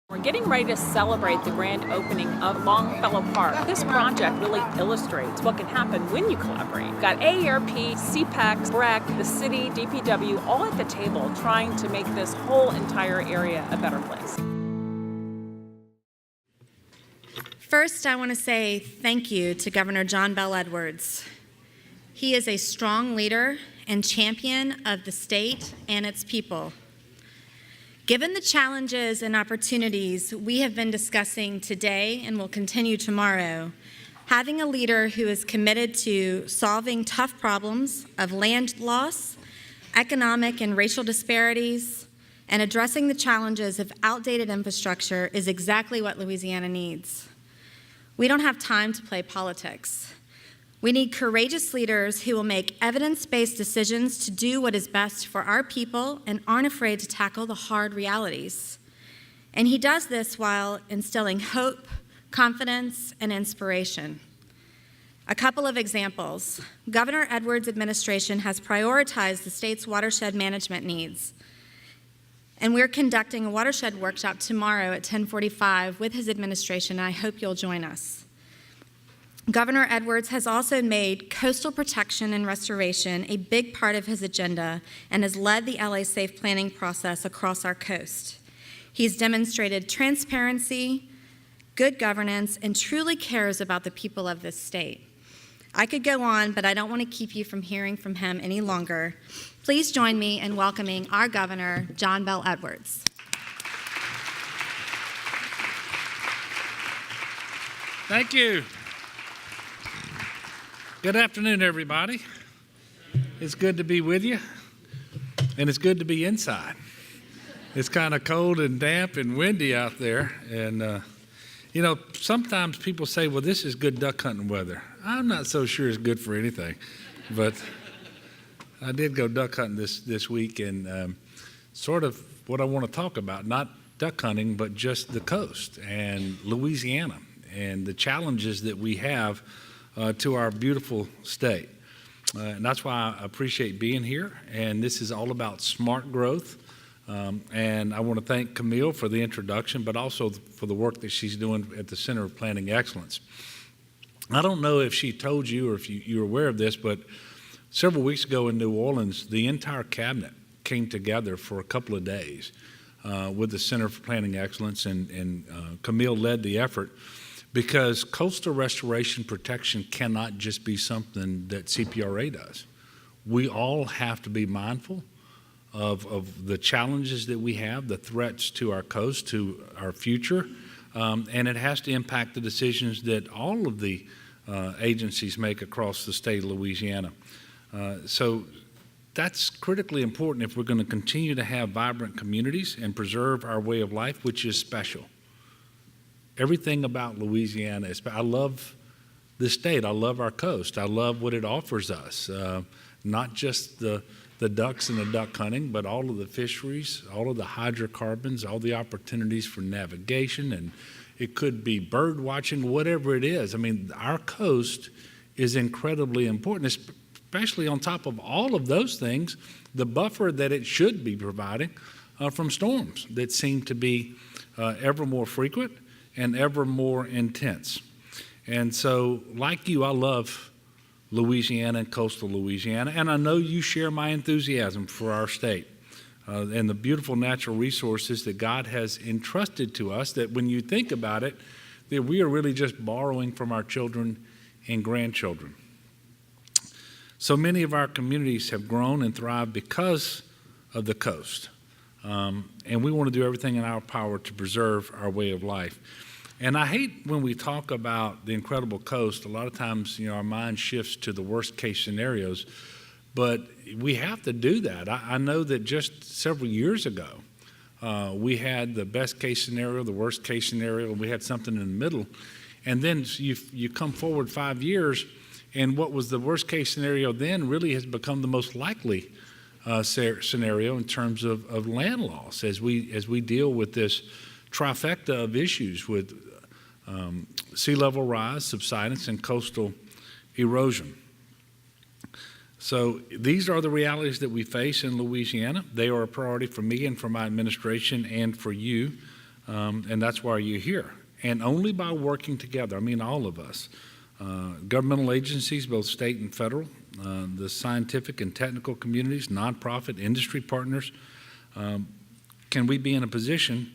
We're getting ready to celebrate the grand opening of Longfellow Park. This project really illustrates what can happen when you collaborate. We've got AARP, CPEX, BREC, the city, DPW, all at the table trying to make this whole entire area a better place. First, I want to say thank you to Governor John Bel Edwards. He is a strong leader and champion of the state and its people. Given the challenges and opportunities we have been discussing today and will continue tomorrow, having a leader who is committed to solving tough problems of land loss, economic and racial disparities, and addressing the challenges of outdated infrastructure is exactly what Louisiana needs. We don't have time to play politics. We need courageous leaders who will make evidence-based decisions to do what is best for our people and aren't afraid to tackle the hard realities. And he does this while instilling hope, confidence, and inspiration. A couple of examples. Governor Edwards' administration has prioritized the state's watershed management needs. And we're conducting a watershed workshop tomorrow at 10:45 with his administration, and I hope you'll join us. Governor Edwards has also made coastal protection and restoration a big part of his agenda and has led the LA Safe planning process across our coast. He's demonstrated transparency, good governance, and truly cares about the people of this state. I could go on, but I don't want to keep you from hearing from him any longer. Please join me in welcoming our Governor, John Bel Edwards. Thank you. Good afternoon, everybody. It's good to be with you, and it's good to be inside. It's kind of cold and damp and windy out there, and sometimes people say, well, this is good duck hunting weather. I'm not so sure it's good for anything, but I did go duck hunting this week, and sort of what I want to talk about, not duck hunting, but just the coast and Louisiana and the challenges that we have to our beautiful state. And that's why I appreciate being here. And this is all about smart growth. And I want to thank Camille for the introduction, but also for the work that she's doing at the Center of Planning Excellence. I don't know if she told you or if you're aware of this, but several weeks ago in New Orleans, the entire cabinet came together for a couple of days with the Center for Planning Excellence, and Camille led the effort. Because coastal restoration protection cannot just be something that CPRA does. We all have to be mindful of the challenges that we have, the threats to our coast, to our future, and it has to impact the decisions that all of the agencies make across the state of Louisiana. So that's critically important if we're going to continue to have vibrant communities and preserve our way of life, which is special. Everything about Louisiana is, I love this state. I love our coast. I love what it offers us, not just the ducks and the duck hunting, but all of the fisheries, all of the hydrocarbons, all the opportunities for navigation, and it could be bird watching, whatever it is. I mean, our coast is incredibly important, especially on top of all of those things, the buffer that it should be providing from storms that seem to be ever more frequent and ever more intense. And so, like you, I love Louisiana and coastal Louisiana, and I know you share my enthusiasm for our state and the beautiful natural resources that God has entrusted to us, that when you think about it, that we are really just borrowing from our children and grandchildren. So many of our communities have grown and thrived because of the coast. And we want to do everything in our power to preserve our way of life. And I hate when we talk about the incredible coast, a lot of times, our mind shifts to the worst case scenarios, but we have to do that. I know that just several years ago, we had the best case scenario, the worst case scenario, and we had something in the middle. And then you come forward 5 years, and what was the worst case scenario then really has become the most likely scenario in terms of land loss as we deal with this trifecta of issues with sea level rise, subsidence, and coastal erosion. So these are the realities that we face in Louisiana. They are a priority for me and for my administration and for you and that's why you're here. And only by working together, I mean all of us, governmental agencies, both state and federal, the scientific and technical communities, nonprofit, industry partners, can we be in a position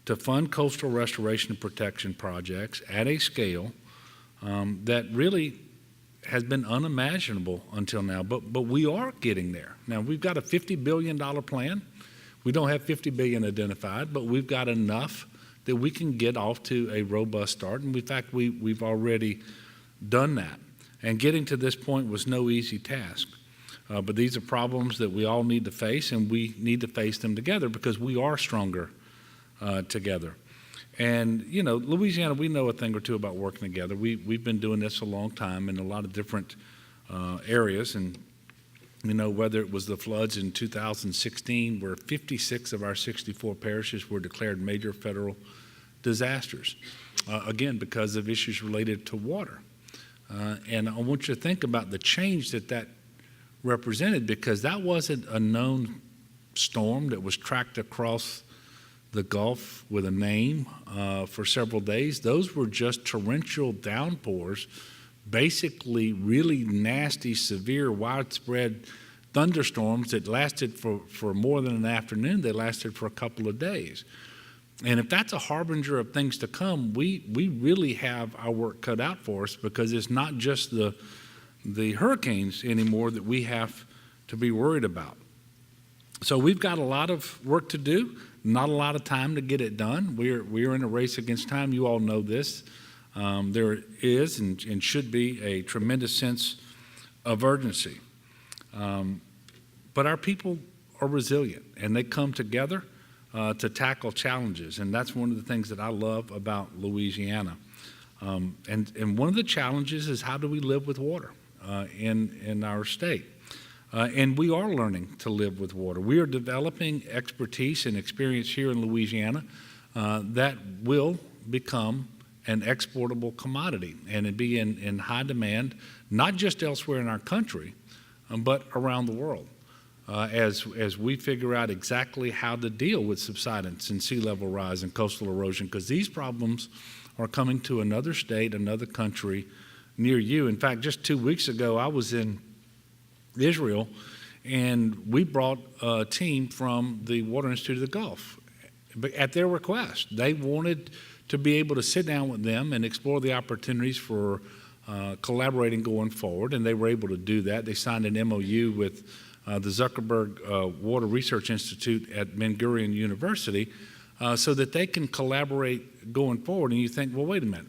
to fund coastal restoration and protection projects at a scale that really has been unimaginable until now, but we are getting there. Now, we've got a $50 billion plan. We don't have $50 billion identified, but we've got enough that we can get off to a robust start, and in fact, we've already done that. And getting to this point was no easy task. But these are problems that we all need to face, and we need to face them together because we are stronger together. And, you know, Louisiana, we know a thing or two about working together. We've been doing this a long time in a lot of different areas. And, you know, whether it was the floods in 2016, where 56 of our 64 parishes were declared major federal disasters, again, because of issues related to water. And I want you to think about the change that represented, because that wasn't a known storm that was tracked across the Gulf with a name for several days. Those were just torrential downpours, basically really nasty, severe, widespread thunderstorms that lasted for more than an afternoon. They lasted for a couple of days. And if that's a harbinger of things to come, we really have our work cut out for us, because it's not just the hurricanes anymore that we have to be worried about. So we've got a lot of work to do, not a lot of time to get it done. We're in a race against time. You all know this. There is and should be a tremendous sense of urgency. But our people are resilient, and they come together to tackle challenges, and that's one of the things that I love about Louisiana. And one of the challenges is, how do we live with water in our state? And we are learning to live with water. We are developing expertise and experience here in Louisiana that will become an exportable commodity and be in high demand, not just elsewhere in our country, but around the world, as we figure out exactly how to deal with subsidence and sea level rise and coastal erosion, because these problems are coming to another state, another country near you. In fact, just 2 weeks ago, I was in Israel, and we brought a team from the Watershed Institute of the Gulf. But at their request, they wanted to be able to sit down with them and explore the opportunities for collaborating going forward, and they were able to do that. They signed an MOU with the Zuckerberg Water Research Institute at Ben Gurion University so that they can collaborate going forward. And you think, well, wait a minute.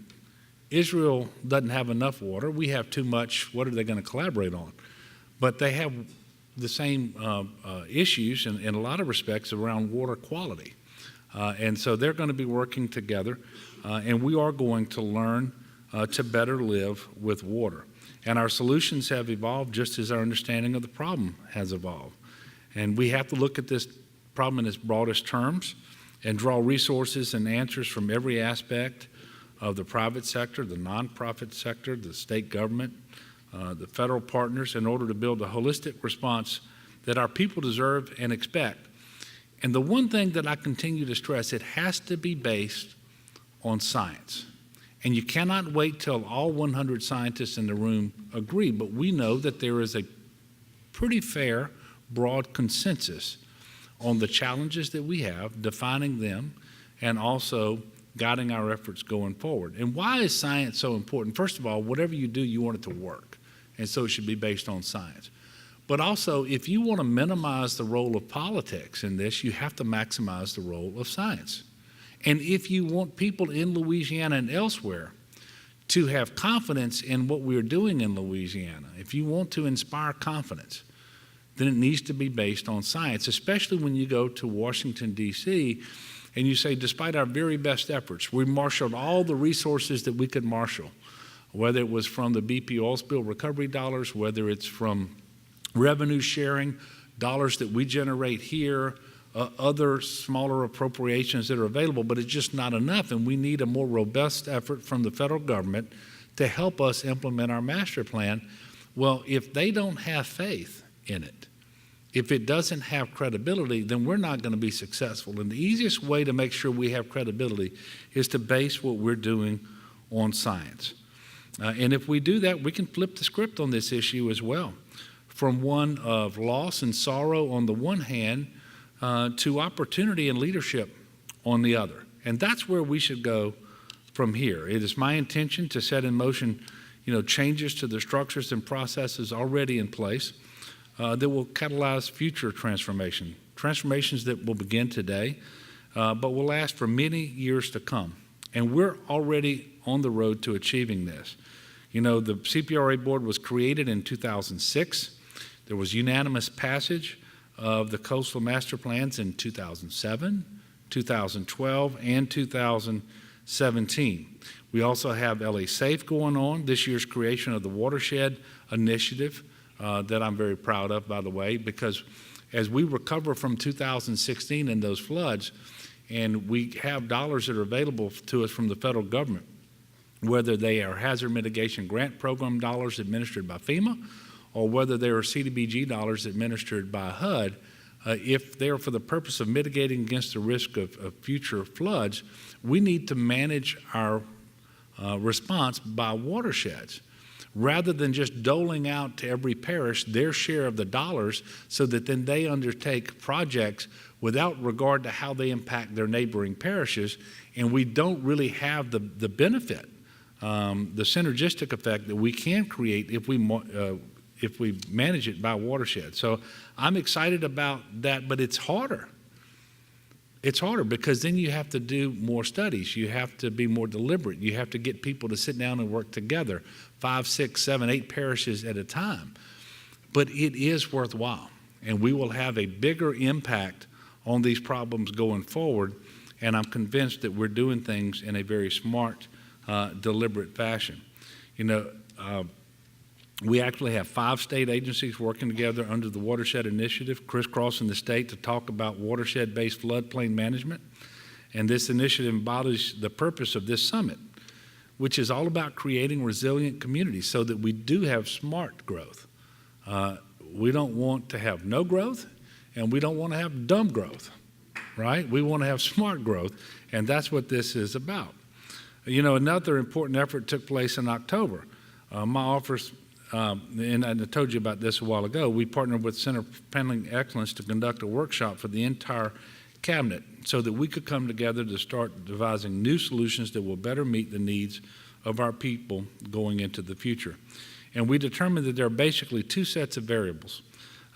Israel doesn't have enough water. We have too much. What are they going to collaborate on? But they have the same issues in a lot of respects around water quality. And so they're going to be working together, and we are going to learn to better live with water. And our solutions have evolved just as our understanding of the problem has evolved. And we have to look at this problem in its broadest terms and draw resources and answers from every aspect of the private sector, the nonprofit sector, the state government, the federal partners, in order to build a holistic response that our people deserve and expect. And the one thing that I continue to stress, it has to be based on science. And you cannot wait till all 100 scientists in the room agree, but we know that there is a pretty fair, broad consensus on the challenges that we have, defining them, and also guiding our efforts going forward. And why is science so important? First of all, whatever you do, you want it to work. And so it should be based on science. But also, if you want to minimize the role of politics in this, you have to maximize the role of science. And if you want people in Louisiana and elsewhere to have confidence in what we're doing in Louisiana, if you want to inspire confidence, then it needs to be based on science, especially when you go to Washington, D.C., and you say, despite our very best efforts, we marshaled all the resources that we could marshal, whether it was from the BP oil spill recovery dollars, whether it's from revenue sharing, dollars that we generate here, other smaller appropriations that are available, but it's just not enough, and we need a more robust effort from the federal government to help us implement our master plan. Well, if they don't have faith in it, If it doesn't have credibility, then we're not going to be successful. And the easiest way to make sure we have credibility is to base what we're doing on science. And if we do that, we can flip the script on this issue as well, from one of loss and sorrow on the one hand to opportunity and leadership on the other. And that's where we should go from here. It is my intention to set in motion, changes to the structures and processes already in place that will catalyze future transformations that will begin today, but will last for many years to come. And we're already on the road to achieving this. The CPRA board was created in 2006. There was unanimous passage of the coastal master plans in 2007, 2012, and 2017. We also have LA Safe going on, this year's creation of the Watershed Initiative that I'm very proud of, by the way, because as we recover from 2016 and those floods, and we have dollars that are available to us from the federal government, whether they are hazard mitigation grant program dollars administered by FEMA or whether they are CDBG dollars administered by HUD, if they're for the purpose of mitigating against the risk of future floods, we need to manage our response by watersheds rather than just doling out to every parish their share of the dollars so that then they undertake projects without regard to how they impact their neighboring parishes, and we don't really have the benefit, the synergistic effect that we can create if we manage it by watershed. So I'm excited about that, but it's harder. It's harder because then you have to do more studies. You have to be more deliberate. You have to get people to sit down and work together, 5, 6, 7, 8 parishes at a time. But it is worthwhile, and we will have a bigger impact on these problems going forward, and I'm convinced that we're doing things in a very smart, deliberate fashion. We actually have 5 state agencies working together under the Watershed Initiative, crisscrossing the state to talk about watershed-based floodplain management. And this initiative embodies the purpose of this summit, which is all about creating resilient communities so that we do have smart growth. We don't want to have no growth, and we don't want to have dumb growth, right? We want to have smart growth, and that's what this is about. Another important effort took place in October. My office, and I told you about this a while ago, we partnered with Center for Paneling Excellence to conduct a workshop for the entire cabinet so that we could come together to start devising new solutions that will better meet the needs of our people going into the future. And we determined that there are basically 2 sets of variables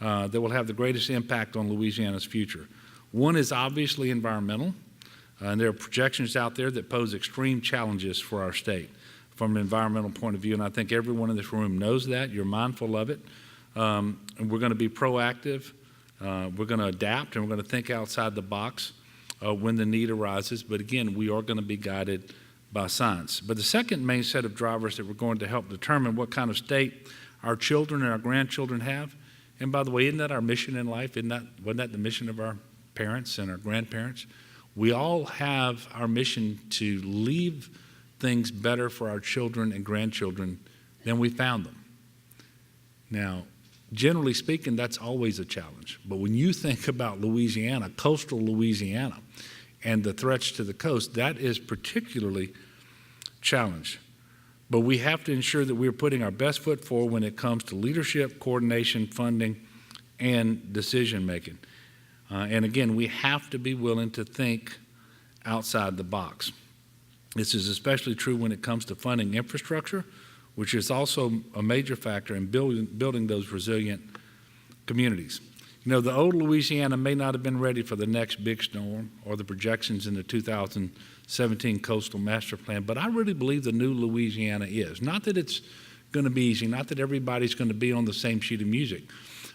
that will have the greatest impact on Louisiana's future. One is obviously environmental, and there are projections out there that pose extreme challenges for our state from an environmental point of view, and I think everyone in this room knows that. You're mindful of it. And we're going to be proactive. We're going to adapt, and we're going to think outside the box when the need arises. But again, we are going to be guided by science. But the second main set of drivers that we're going to help determine what kind of state our children and our grandchildren have, and by the way, isn't that our mission in life? Wasn't that the mission of our parents and our grandparents? We all have our mission to leave things better for our children and grandchildren than we found them. Now, generally speaking, that's always a challenge. But when you think about Louisiana, coastal Louisiana, and the threats to the coast, that is particularly challenged. But we have to ensure that we're putting our best foot forward when it comes to leadership, coordination, funding, and decision making. And again, we have to be willing to think outside the box. This is especially true when it comes to funding infrastructure, which is also a major factor in building those resilient communities. The old Louisiana may not have been ready for the next big storm or the projections in the 2017 Coastal Master Plan, but I really believe the new Louisiana is. Not that it's going to be easy, not that everybody's going to be on the same sheet of music,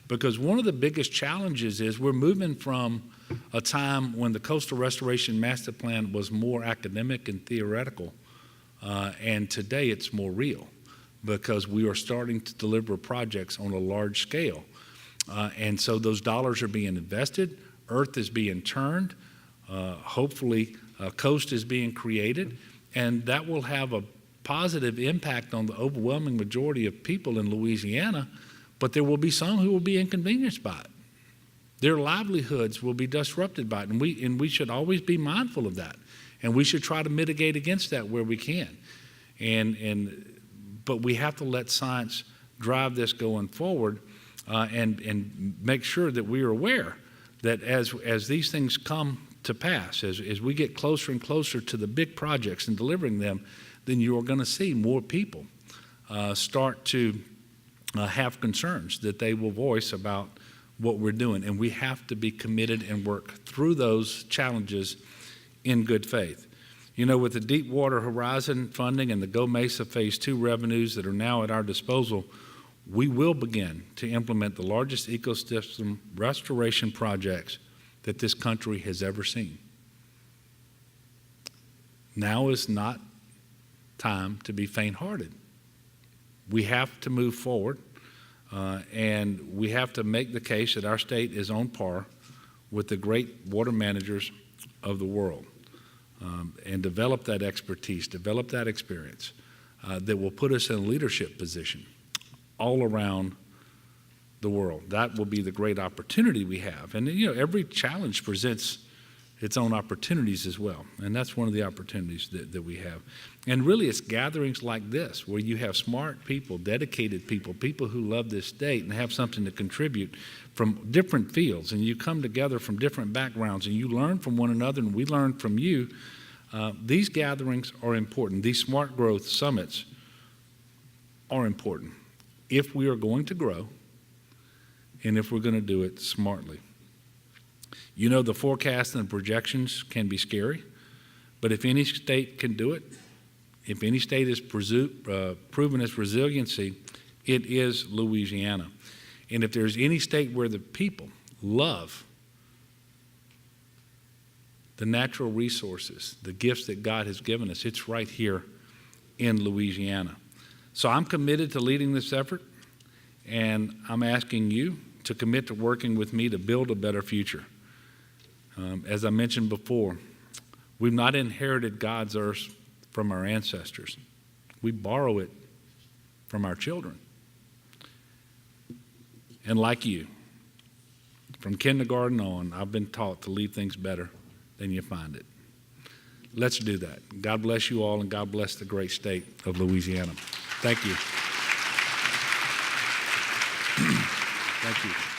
because one of the biggest challenges is we're moving from a time when the Coastal Restoration Master Plan was more academic and theoretical, and today it's more real because we are starting to deliver projects on a large scale. And so those dollars are being invested, earth is being turned, hopefully a coast is being created, and that will have a positive impact on the overwhelming majority of people in Louisiana, but there will be some who will be inconvenienced by it. Their livelihoods will be disrupted by it, and we should always be mindful of that. And we should try to mitigate against that where we can. But we have to let science drive this going forward, and make sure that we are aware that as these things come to pass, as we get closer and closer to the big projects and delivering them, then you are going to see more people start to have concerns that they will voice about what we're doing. And we have to be committed and work through those challenges in good faith. You know, with the Deepwater Horizon funding and the Go Mesa Phase 2 revenues that are now at our disposal, we will begin to implement the largest ecosystem restoration projects that this country has ever seen. Now is not time to be faint-hearted. We have to move forward, and we have to make the case that our state is on par with the great water managers of the world, and develop that expertise, develop that experience that will put us in a leadership position all around the world. That will be the great opportunity we have. And you know, every challenge presents its own opportunities as well. And that's one of the opportunities that we have. And really it's gatherings like this where you have smart people, dedicated people, people who love this state and have something to contribute from different fields. And you come together from different backgrounds and you learn from one another, and we learn from you. These gatherings are important. These smart growth summits are important if we are going to grow and if we're going to do it smartly. You know, the forecasts and projections can be scary, but if any state can do it, if any state is proven its resiliency, it is Louisiana. And if there's any state where the people love the natural resources, the gifts that God has given us, it's right here in Louisiana. So I'm committed to leading this effort, and I'm asking you to commit to working with me to build a better future. As I mentioned before, we've not inherited God's earth from our ancestors. We borrow it from our children. And like you, from kindergarten on, I've been taught to leave things better than you find it. Let's do that. God bless you all, and God bless the great state of Louisiana. Thank you. Thank you.